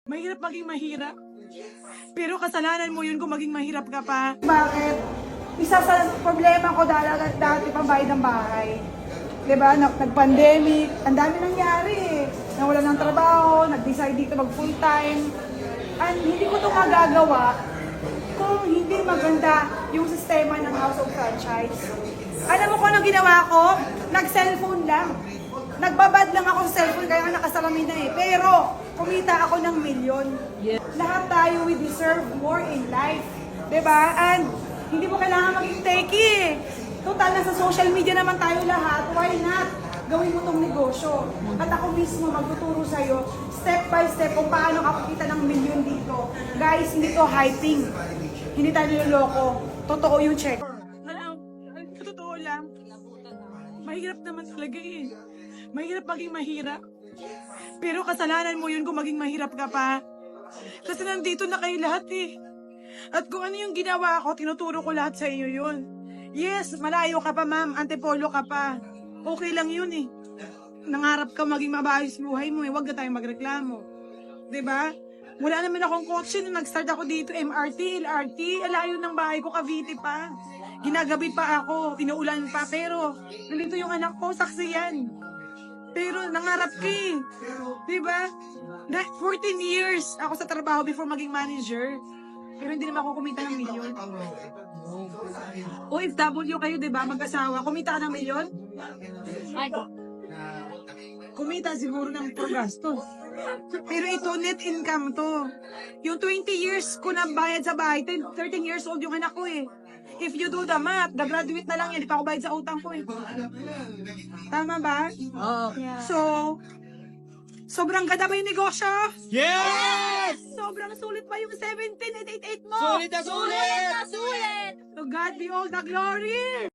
Mahirap maging mahirap. Pero kasalanan mo yun kung maging mahirap ka pa. Bakit? Isa sa problema ko dati pambayad ng bahay. Diba? Nag-pandemic, ang dami nangyari eh. Nawalan ng trabaho, nag-decide dito mag full-time. And hindi ko ito magagawa kung hindi maganda yung sistema ng House of Franchise. Alam mo kung anong ginawa ko? Nag-cellphone lang. Nagbabad lang ako sa cellphone kaya nakasalamin na eh. Pero kumita ako ng milyon. Lahat tayo, we deserve more in life. Diba? And hindi mo kailangan maging techie eh. Total, nasa social media naman tayo lahat. Why not? Gawin mo tong negosyo. At ako mismo magtuturo sa'yo, step by step, kung paano kakakita ng milyon dito. Guys, hindi to hyping. Hindi tayo niloloko. Totoo yung check. Alam, totoo lang. Mahirap naman talaga eh. Mahirap maging mahirap. Pero kasalanan mo yun kung maging mahirap ka pa. Kasi nandito na kayo lahat eh. At kung ano yung ginawa ko, tinuturo ko lahat sa iyo yun. Yes, malayo ka pa ma'am, antipolo ka pa. Okay lang yun eh. Nangarap ka maging mabayos buhay mo eh, huwag na tayong magreklamo. 'Di ba? Wala naman akong kotse nung nag-start ako dito, MRT, LRT, alayo ng bahay ko, Cavite pa. Ginagabi pa ako, inuulan pa, pero nandito yung anak ko, saksi yan. Pero nangarap ka eh. 'Di ba? 14 years ako sa trabaho before maging manager. Pero hindi naman ako kumita ng milyon. OFW kayo, 'di ba? Mag-asawa, kumita ka ng milyon? Ay, Kumita siguro ng progastos. Pero ito, net income to. Yung 20 years ko na bayad sa bahay, 13 years old yung anak ko eh. If you do the math, graduate na lang yan, di pa ako bayad sa utang ko eh. Tama ba? Oo. So, sobrang ganda ba yung negosyo? Yes! Sobrang sulit ba yung 17888 mo? Sulit na sulit! Sulit! To God be all the glory!